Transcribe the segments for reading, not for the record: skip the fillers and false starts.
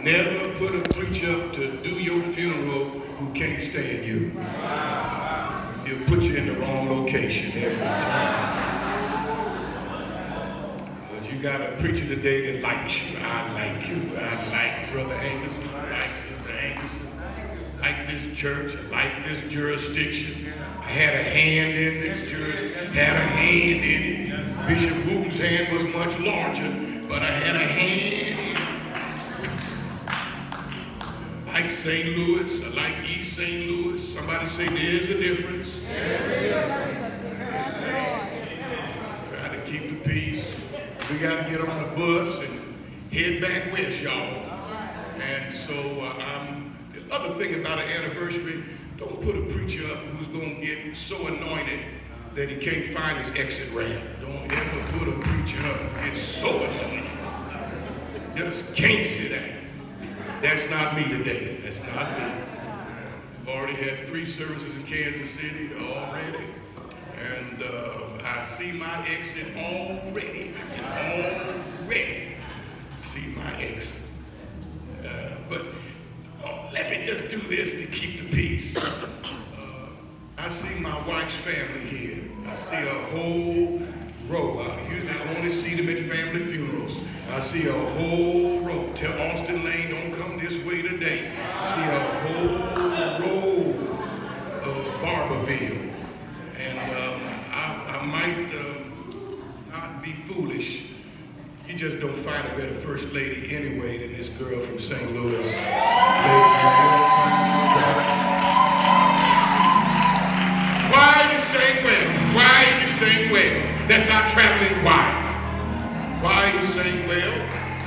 Never put a preacher up to do your funeral who can't stand you. He'll put you in the wrong location every time. But you got a preacher today that likes you. I like you. I like Brother Hankerson. I like Sister Hankerson. I like this church. I like this jurisdiction. I had a hand in this jurisdiction. Had a hand in it. Bishop Wooten's hand was much larger, but I had a hand in it. I like St. Louis. I like East St. Louis. Somebody say there's a difference. Try to keep the peace. We got to get on the bus and head back west, y'all. And so the other thing about an anniversary, don't put a preacher up who's going to get so anointed that he can't find his exit ramp. Don't ever put a preacher up who gets so anointed. Just can't sit down. That's not me today. That's not me. I've already had 3 services in Kansas City already. And I see my exit already. I can already see my exit. But let me just do this to keep the peace. I see my wife's family here. I see a whole row. I usually only see them at family funerals. I see a whole row. Tell Austin Lane don't come this way today. I see a whole row of Barberville. And I might not be foolish. You just don't find a better first lady anyway than this girl from St. Louis. Choir, you sing well. Choir, you sing well. That's our traveling choir. Choir, you sing well.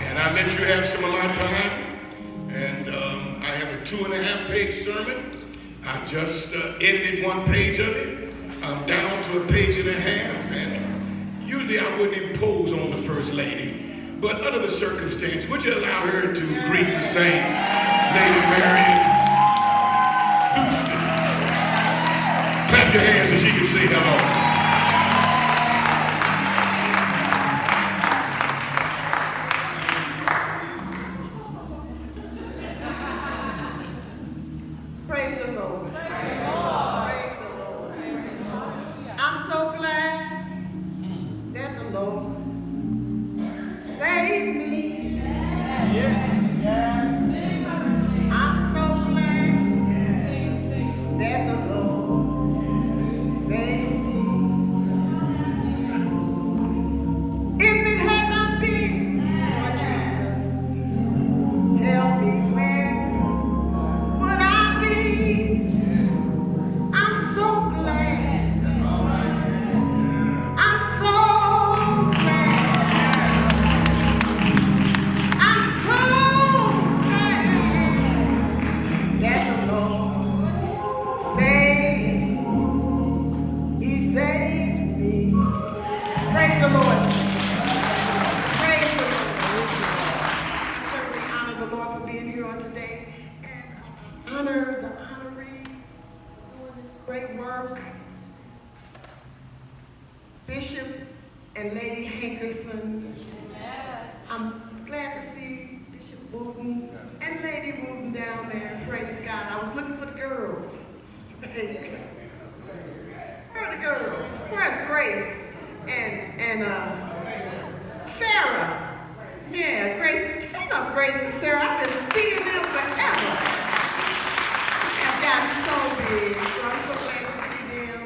And I let you have some of my time. And I have a 2.5-page sermon. I just edited 1 page of it. I'm down to a page and a half. And usually I wouldn't impose on the first lady. But under the circumstances, would you allow her to greet the saints? Lady Marion Thuston. Clap your hands so she can say hello. Praise the Lord. Praise the Lord. I'm so glad that the Lord saved me. Yes. I'm so glad that the Lord saved me. If it had not been for Jesus, tell me where would I be? I'm so glad. I'm so glad. I'm so glad that the Lord saved. He saved me. Praise the Lord, saints. Praise the Lord. I certainly honor the Lord for being here on today, and honor the honorees for doing this great work. Bishop and Lady Hankerson. I'm glad to see Bishop Wooten and Lady Wooten down there. Praise God. I was looking for the girls. Praise God. Where are the girls? Where's Grace and Sarah? Yeah, Grace. Say no, Grace and Sarah. I've been seeing them forever. I've gotten so big, so I'm so glad to see them.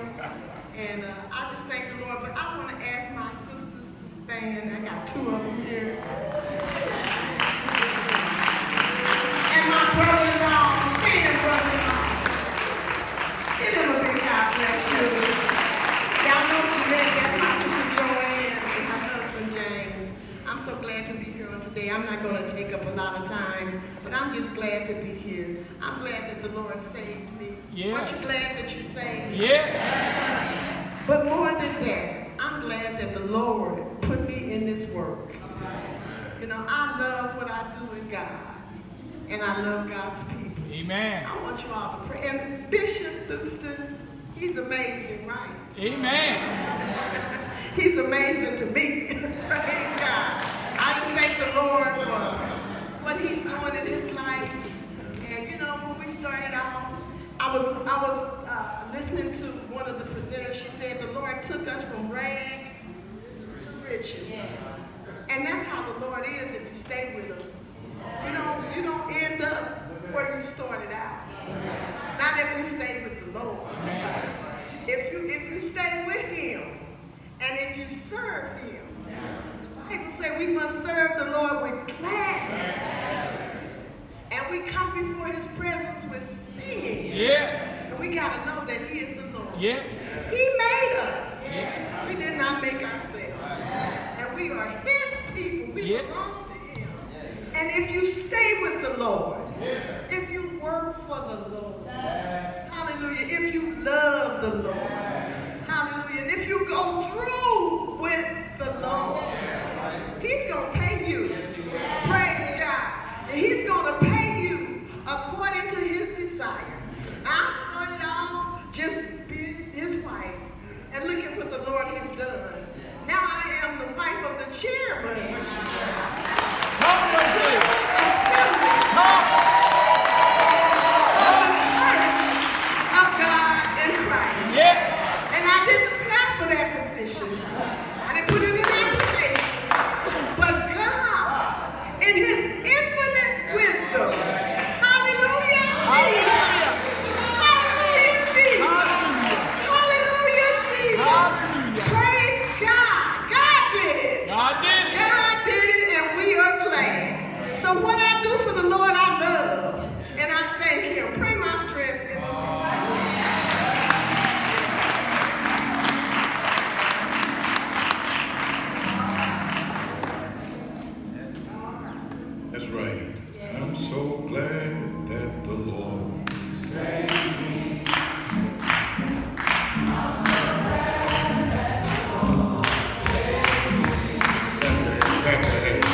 And I just thank the Lord. But I want to ask my sisters to stand. I got 2 of them here. And my brother-in-law, stand, brother-in-law. Give him a big God bless you. Y'all know Jeanette, that's my sister Joanne and her husband James. I'm so glad to be here on today. I'm not going to take up a lot of time, but I'm just glad to be here. I'm glad that the Lord saved me. Yeah. Aren't you glad that you're saved? Yeah. But more than that, I'm glad that the Lord put me in this work. You know, I love what I do in God, and I love God's people. Amen. I want you all to pray. And Bishop Thuston, he's amazing, right? Amen. He's amazing to me. Praise God. I just thank the Lord for what he's doing in his I was listening to one of the presenters. She said the Lord took us from rags to riches. And that's how the Lord is if you stay with him. You don't end up where you started out. Not if you stay with the Lord. If you stay with him and if you serve him. People say we must serve the Lord with gladness. And we come before his presence with singing. Yeah. And we got to know that he is the Lord. Yeah. He made us. Yeah. We did not make ourselves. And we are his people. We belong to him. And if you stay with the Lord, if you work for the Lord, hallelujah, if you love the Lord, hallelujah, and if you go through with the Lord, he's going to pay you. Praise God. And he's going to pay you according to his desire. I started off just being his wife. And look at what the Lord has done. Now I am the wife of the chairman of the assembly of the church of God in Christ. Yeah. And I didn't apply for that position. I didn't put it in that position. But God, in his infinite wisdom, hallelujah, Jesus. Hallelujah, Jesus. Hallelujah, Jesus. Praise God. God did it. God did it. God did it, and we are glad. So what I do for the Lord, I love. And I thank him. Pray my strength in the Lord. That's right. I'm so glad that the Lord saved me. Back to head.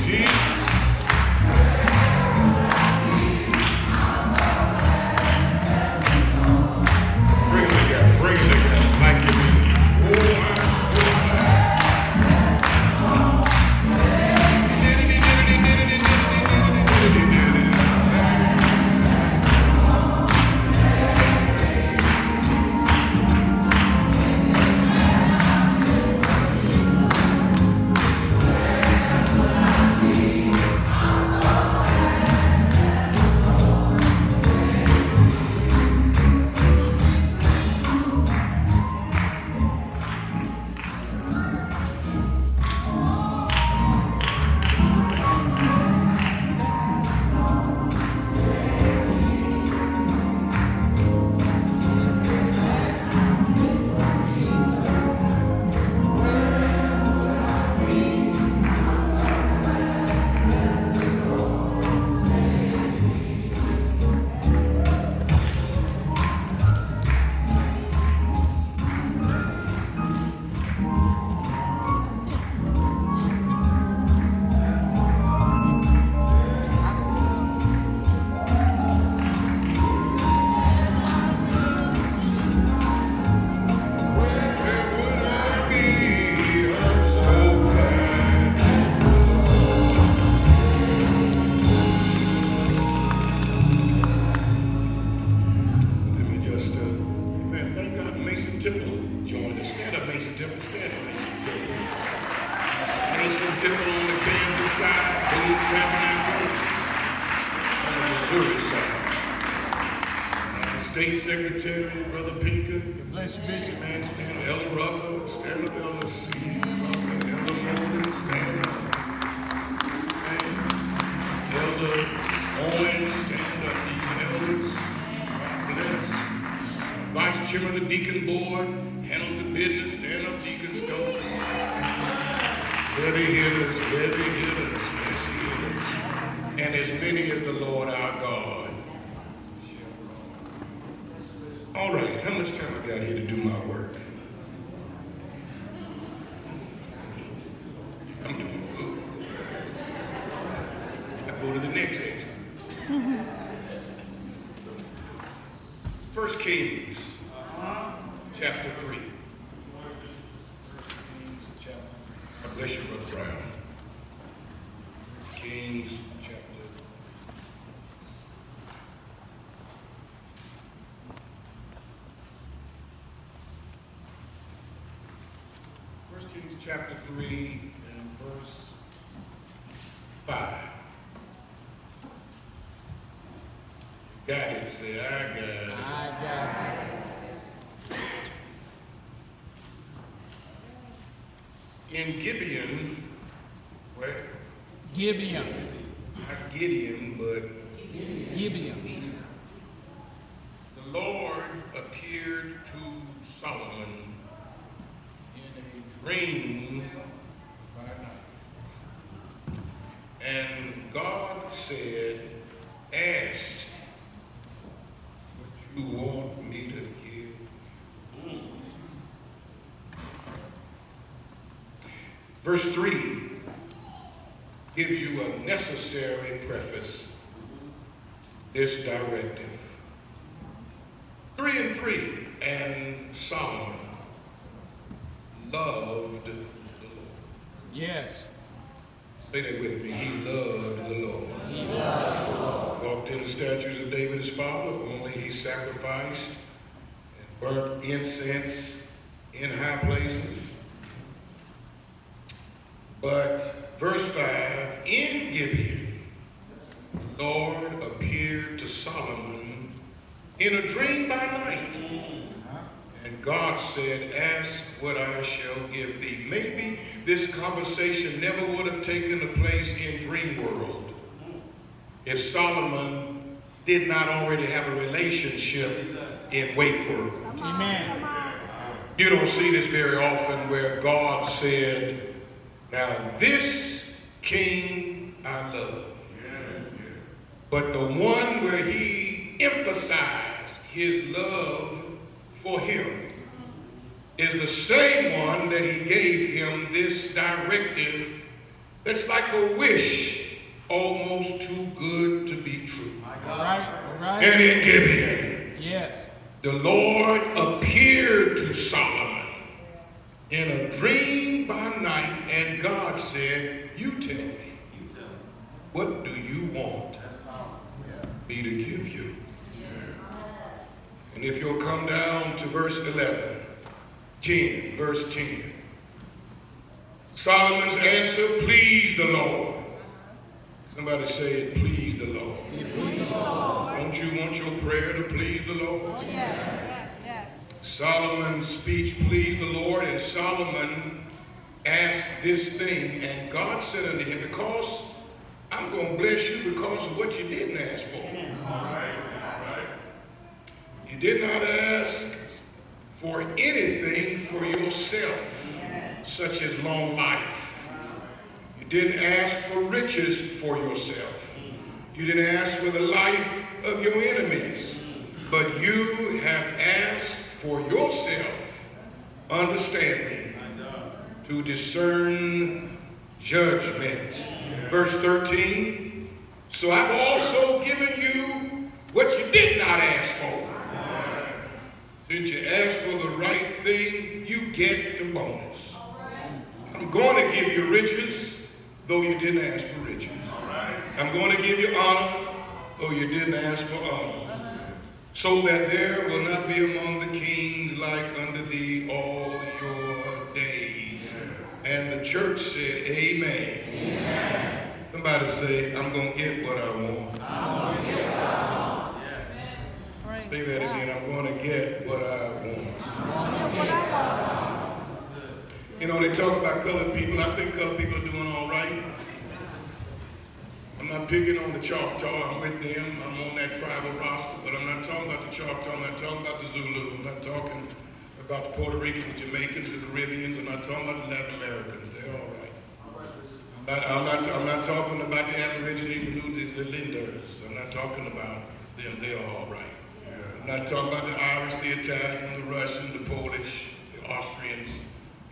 Jesus. Bring it together. Bring it together. Like you mean. Oh, I'm so glad. State Secretary, Brother Pinker. Bless you, Bishop. Man, stand up. Elder Rucker, stand up. Elder C. Rucker, Elder Morgan, stand up. Man. Elder Owen, stand up. These elders, God bless. Vice Chairman of the Deacon Board, handle the business, stand up. Deacon Stokes. Heavy hitters, heavy hitters, heavy hitters. And as many as the Lord our God. All right, how much time I got here to do my work? I'm doing good. I go to the next exit. 1 Kings, chapter 3. 1 Kings, chapter 3. God bless you, Brother Brown. 1 Kings, chapter chapter 3 and verse 5. Got it, say, I got it. I got it. In Gibeon, where? Gibeon. Not Gideon, but Gibeon. the Lord appeared to Solomon in a dream by night. And God said, ask what you want me to give. Verse 3 gives you a necessary preface to this directive. 3 and 3, and Solomon loved the Lord. Yes. Say that with me. He loved the Lord. He loved the Lord. Walked in the statutes of David his father, only he sacrificed and burnt incense in high places. But verse 5, in Gibeon, the Lord appeared to Solomon in a dream by night. And God said, ask what I shall give thee. Maybe this conversation never would have taken place in dream world if Solomon did not already have a relationship in wake world. Amen. You don't see this very often where God said, now this king I love. But the one where he emphasized his love for him is the same one that he gave him this directive that's like a wish, almost too good to be true. All right. All right. And in Gibeon, Yes. the Lord appeared to Solomon in a dream by night, and God said, you tell me, what do you want me to give you? And if you'll come down to verse 10, verse 10. Solomon's answer pleased the Lord. Somebody say it, please the Lord. Don't you want your prayer to please the Lord? Solomon's speech pleased the Lord, and Solomon asked this thing, and God said unto him, because I'm going to bless you because of what you didn't ask for. You did not ask for anything for yourself, such as long life. You didn't ask for riches for yourself. You didn't ask for the life of your enemies, but you have asked for yourself understanding to discern judgment. Verse 13, so I've also given you what you did not ask for. Since you asked for the right thing, you get the bonus. I'm going to give you riches, though you didn't ask for riches. I'm going to give you honor, though you didn't ask for honor, so that there will not be among the kings like unto thee all your days. And the church said, amen. Amen. Somebody say, I'm going to get what I want. I'm going to get what I want. Say that again, I'm going to get what I want. You know, they talk about colored people. I think colored people are doing all right. I'm not picking on the Choctaw. I'm with them. I'm on that tribal roster. But I'm not talking about the Choctaw. I'm not talking about the Zulu. I'm not talking about the Puerto Ricans, the Jamaicans, the Caribbeans. I'm not talking about the Latin Americans. They're all right. I'm not talking about the Aborigines, the Nudis, the Linders. I'm not talking about them. They're all right. I'm not talking about the Irish, the Italian, the Russian, the Polish, the Austrians.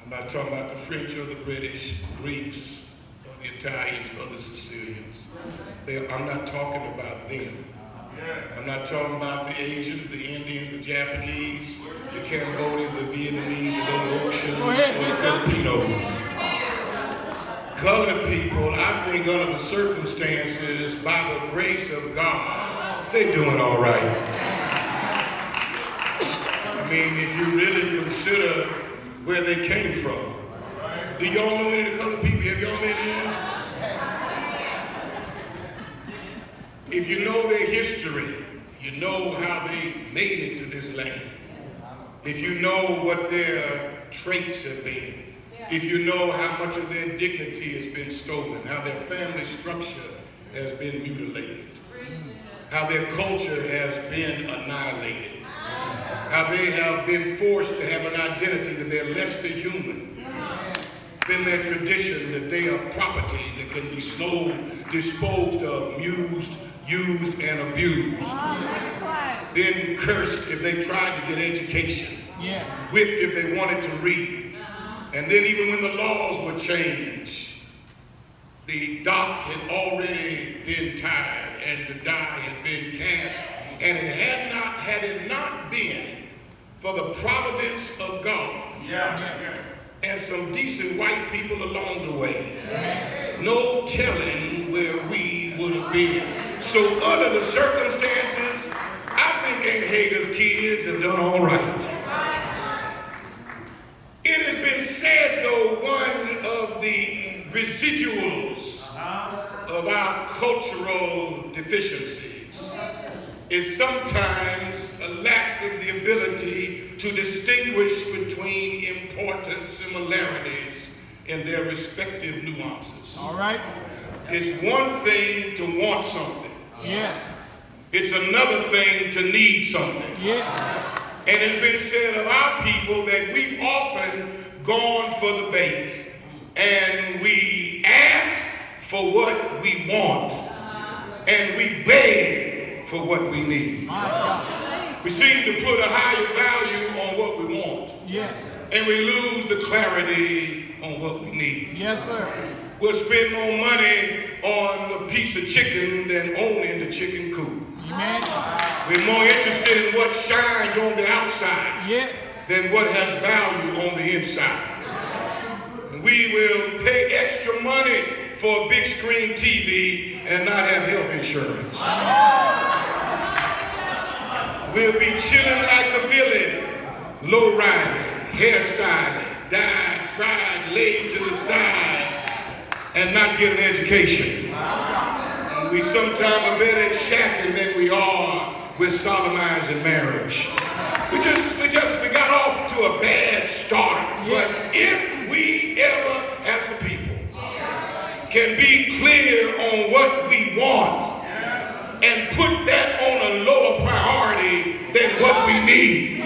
I'm not talking about the French or the British, the Greeks, or the Italians, or the Sicilians. I'm not talking about them. I'm not talking about the Asians, the Indians, the Japanese, the Cambodians, the Vietnamese, the Laotians, or the Filipinos. Colored people, I think under the circumstances, by the grace of God, they're doing all right. I mean, if you really consider where they came from, Do y'all know any of the colored people? Have y'all met any? If you know their history, if you know how they made it to this land, if you know what their traits have been, if you know how much of their dignity has been stolen, how their family structure has been mutilated, how their culture has been annihilated, how they have been forced to have an identity that they're less than human, been their tradition that they are property that can be sold, disposed of, used, and abused, been cursed if they tried to get education, whipped if they wanted to read, and then even when the laws were changed, the dock had already been tied and the die had been cast, and had it not been for the providence of God and some decent white people along the way, no telling where we would have been. So under the circumstances, I think Aunt Hager's kids have done all right. It has been said, though, one of the residuals of our cultural deficiencies is sometimes a lack of the ability to distinguish between important similarities in their respective nuances. All right. It's one thing to want something. Yeah. It's another thing to need something. Yeah. And it's been said of our people that we've often gone for the bait and we ask for what we want and we beg for what we need. We seem to put a higher value on what we want. Yeah. And we lose the clarity on what we need. Yes, sir. We'll spend more money on a piece of chicken than owning the chicken coop. Amen. We're more interested in what shines on the outside than what has value on the inside. We will pay extra money for a big screen TV and not have health insurance. We'll be chilling like a villain, low riding, hairstyling, dyed, fried, laid to the side, and not get an education. And we sometimes are better at shacking than we are with solemnizing marriage. We got off to a bad start. But if we ever, as a people, can be clear on what we want and put that on a lower priority than what we need,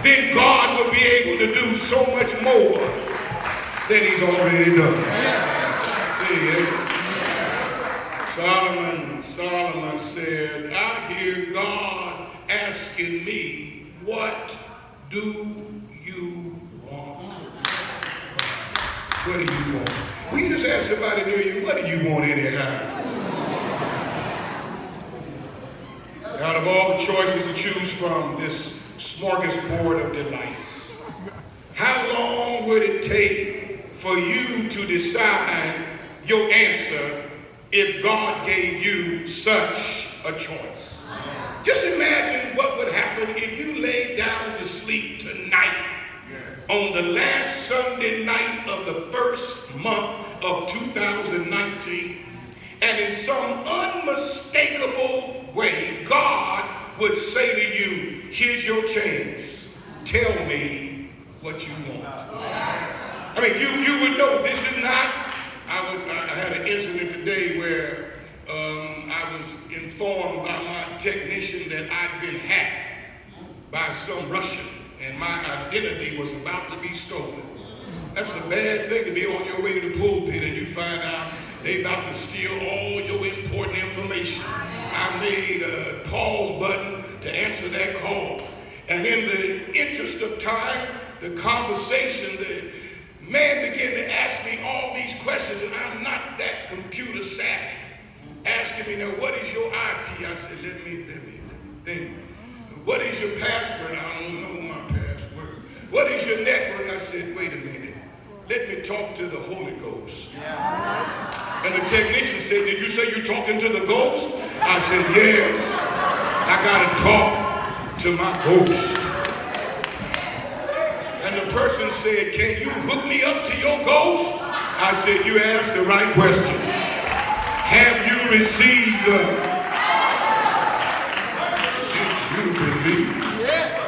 then God will be able to do so much more than he's already done. See, Solomon said, I hear God asking me, what do you want? What do you want? Will you just ask somebody near you, what do you want anyhow? Out of all the choices to choose from this smorgasbord of delights, how long would it take for you to decide your answer if God gave you such a choice? Just imagine what would happen if you laid down to sleep tonight on the last Sunday night of the first month of 2019, and in some unmistakable way, God would say to you, here's your chance. Tell me what you want. I mean, you would know this is not, I had an incident today where I was informed by my technician that I'd been hacked by some Russian and my identity was about to be stolen. That's a bad thing to be on your way to the pulpit and you find out they about to steal all your important information. I made a pause button to answer that call. And in the interest of time, the conversation, the man began to ask me all these questions, and I'm not that computer savvy. Asking me, now, what is your IP? I said, let me think. What is your password? I don't know my password. What is your network? I said, wait a minute. Let me talk to the Holy Ghost. And the technician said, did you say you're talking to the ghost? I said, yes. I got to talk to my ghost. And the person said, can you hook me up to your ghost? I said, you asked the right question. Have you received the since you believe?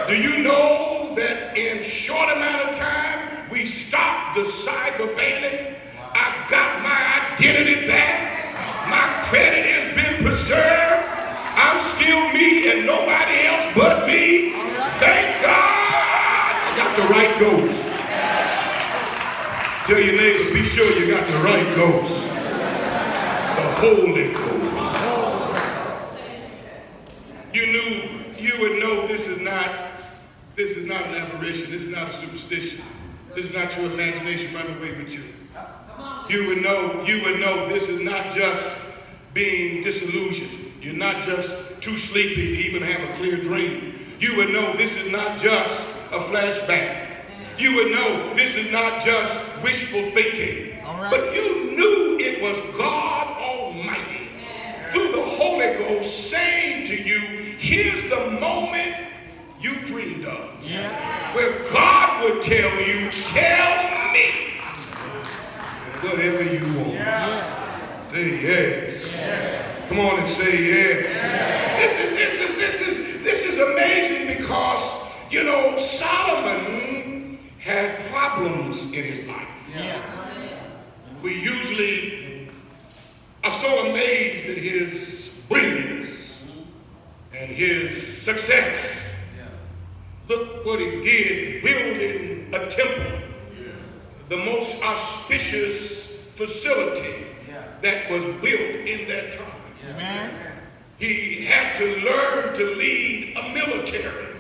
Do you know that in short amount of time, we stopped the cyber bandit? I got my identity back. My credit has been preserved. I'm still me and nobody else but me. Thank God I got the right ghost. Tell your neighbor, be sure you got the right ghost. The Holy Ghost. You would know this is not an aberration. This is not a superstition. This is not your imagination running away with you. You would know this is not just being disillusioned. You're not just too sleepy to even have a clear dream. You would know this is not just a flashback. You would know this is not just wishful thinking. Right. But you knew it was God Almighty through the Holy Ghost saying to you, here's the moment you dreamed of. Yeah. Where God would tell you, tell me whatever you want. Yeah. Say yes. Yeah. Come on and say yes. Yeah. This is amazing because, you know, Solomon had problems in his life. Yeah. We usually are so amazed at his brilliance and his success. Look what he did, building a temple, the most auspicious facility that was built in that time. Amen. He had to learn to lead a military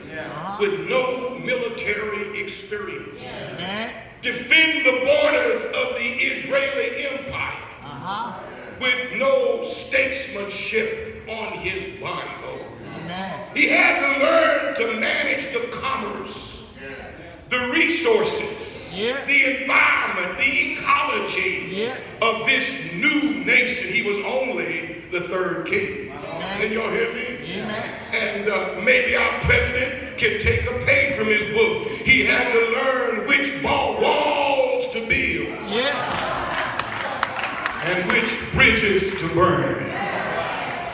with no military experience. Amen. Defend the borders of the Israeli Empire with no statesmanship on his Bible. Amen. He had to learn to manage the commerce, the resources, the environment, the ecology of this new nation. He was only the third king. Amen. Can y'all hear me? Amen. And maybe our president can take a page from his book. He had to learn which walls to build and which bridges to burn.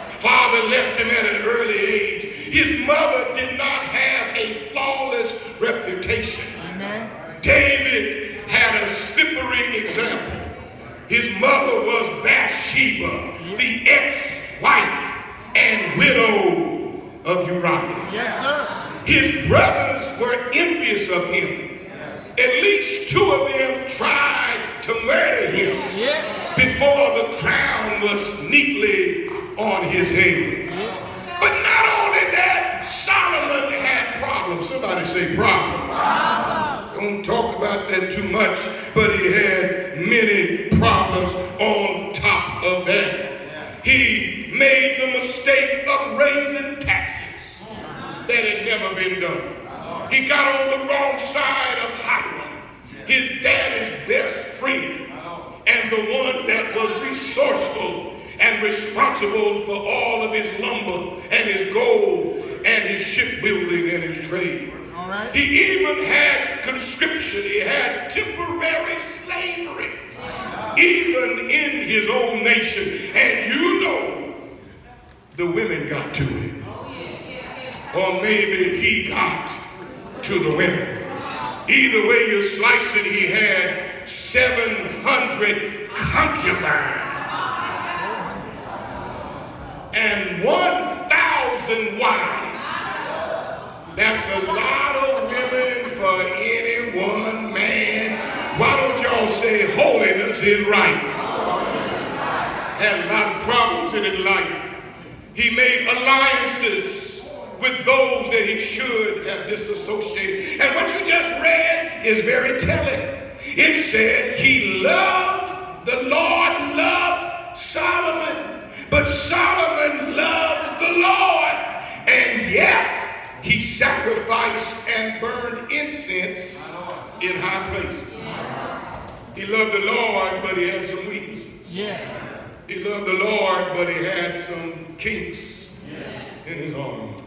Father left him at an early age. His mother did not have a flawless reputation. Amen. David had a slippery example. His mother was Bathsheba, the ex-wife and widow of Uriah. Yes, sir. His brothers were envious of him. At least two of them tried to murder him before the crown was neatly on his head. But not only that, Solomon had problems. Somebody say problems. Don't talk about that too much, but he had many problems on top of that. He made the mistake of raising taxes that had never been done. He got on the wrong side of Hiram, his daddy's best friend, and the one that was resourceful and responsible for all of his lumber and his gold and his shipbuilding and his trade. Right. He even had conscription. He had temporary slavery, even in his own nation. And you know, the women got to him. Or maybe he got to the women. Either way you slice it, he had 700 concubines and 1,000 wives. That's a lot of women for any one man. Why don't y'all say holiness is right? Had a lot of problems in his life. He made alliances with those that he should have disassociated. And what you just read is very telling. It said he loved, the Lord loved Solomon, but Solomon loved the Lord, and yet he sacrificed and burned incense in high places. He loved the Lord, but he had some weaknesses. He loved the Lord, but he had some kinks in his armor.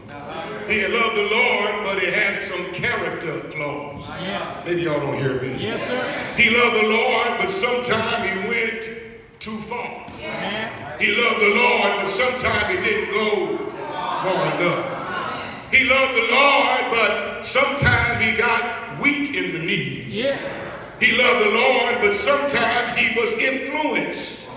He loved the Lord, but he had some character flaws. Yeah. Maybe y'all don't hear me. Yes, sir. He loved the Lord, but sometimes he went too far. Amen. He loved the Lord, but sometimes he didn't go far enough. He loved the Lord, but sometimes he got weak in the knee. Yeah. He loved the Lord, but sometimes he was influenced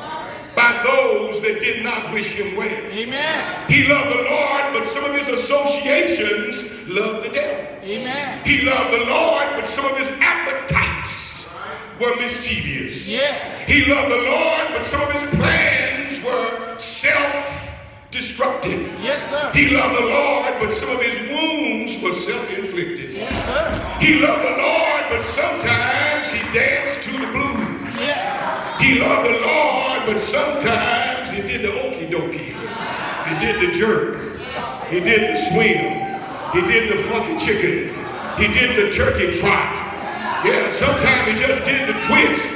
by those that did not wish him well. Amen. He loved the Lord, but some of his associations loved the devil. Amen. He loved the Lord, but some of his appetites were mischievous. Yeah. He loved the Lord, but some of his plans were self-destructive. Yes, sir. He loved the Lord, but some of his wounds were self-inflicted. Yes, sir. He loved the Lord, but sometimes he danced to the blues. Yeah. He loved the Lord, but sometimes he did the okie dokie. He did the jerk. He did the swim. He did the funky chicken. He did the turkey trot. Yeah, sometimes he just did the twist,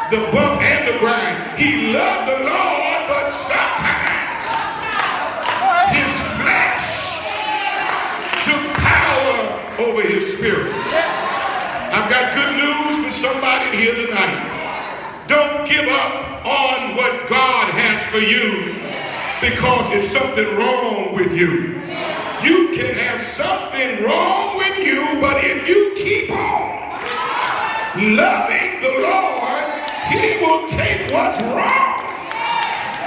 the bump and the grind. He loved the Lord, but sometimes his flesh took power over his spirit. I've got good news for somebody here tonight. Don't give up on what God has for you because it's something wrong with you. You can have something wrong with you, but if you keep on loving the Lord, he will take what's wrong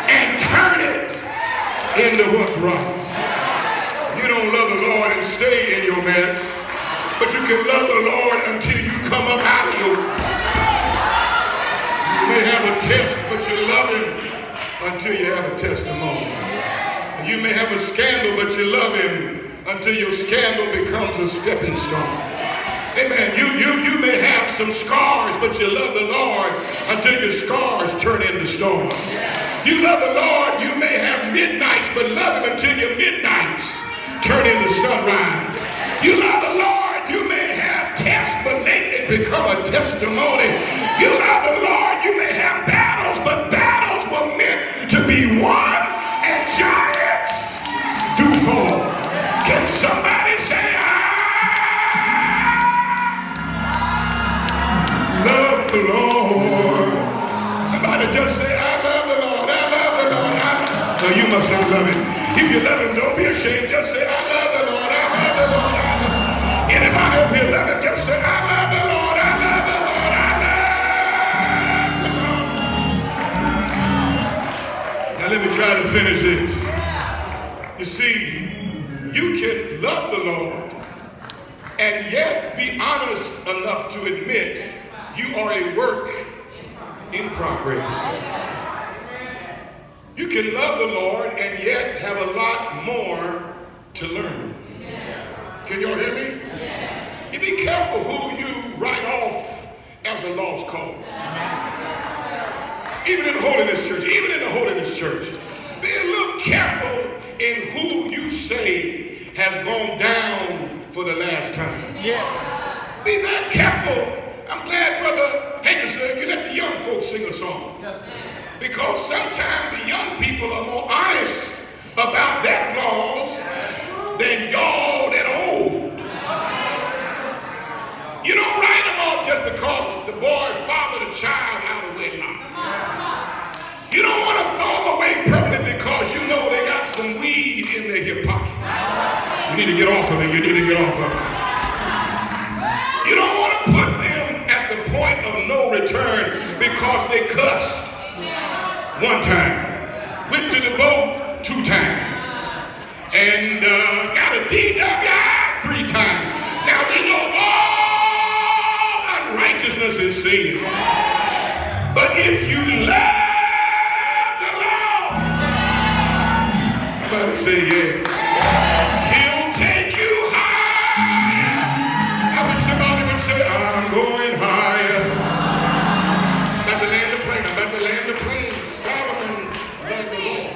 and turn it into what's right. You don't love the Lord and stay in your mess, but you can love the Lord until you come up out of your mess. You may have a test, but you love him until you have a testimony. You may have a scandal, but you love him until your scandal becomes a stepping stone. Amen. You may have some scars, but you love the Lord until your scars turn into storms. You love the Lord, you may have midnights, but love him until your midnights turn into sunrise. You love the Lord, you may have tests, but lately become a testimony. You love the Lord, you may have battles, but battles were meant to be won, and giants do fall. Can somebody say, I love the Lord? Somebody just say, I love the Lord, I love the Lord, I love. No, you must not love him. If you love him, don't be ashamed. Just say, I love the Lord, I love the Lord, I love. Anybody over here love him? Just say, I love the Lord, I love the Lord, I love the Lord. Now let me try to finish this. You see, you can love the Lord and yet be honest enough to admit you are a work in progress. You can love the Lord and yet have a lot more to learn. Can y'all hear me? You be careful who you write off as a lost cause. Even in the Holiness Church, be a little careful in who you say has gone down for the last time. Yeah. Be very careful. I'm glad, Brother Hankerson, you let the young folks sing a song. Because sometimes the young people are more honest about their flaws than y'all that old. You don't write them off just because the boy fathered a child out of wedlock. You don't want to throw them away permanently because you know they got some weed in their hip pocket. You need to get off of it. You need to get off of it. You don't want to put them at the point of no return because they cussed one time, went to the boat 2 times, and got a DWI 3 times. Now we know all unrighteousness is sin. But if you love the Lord, somebody say yeah.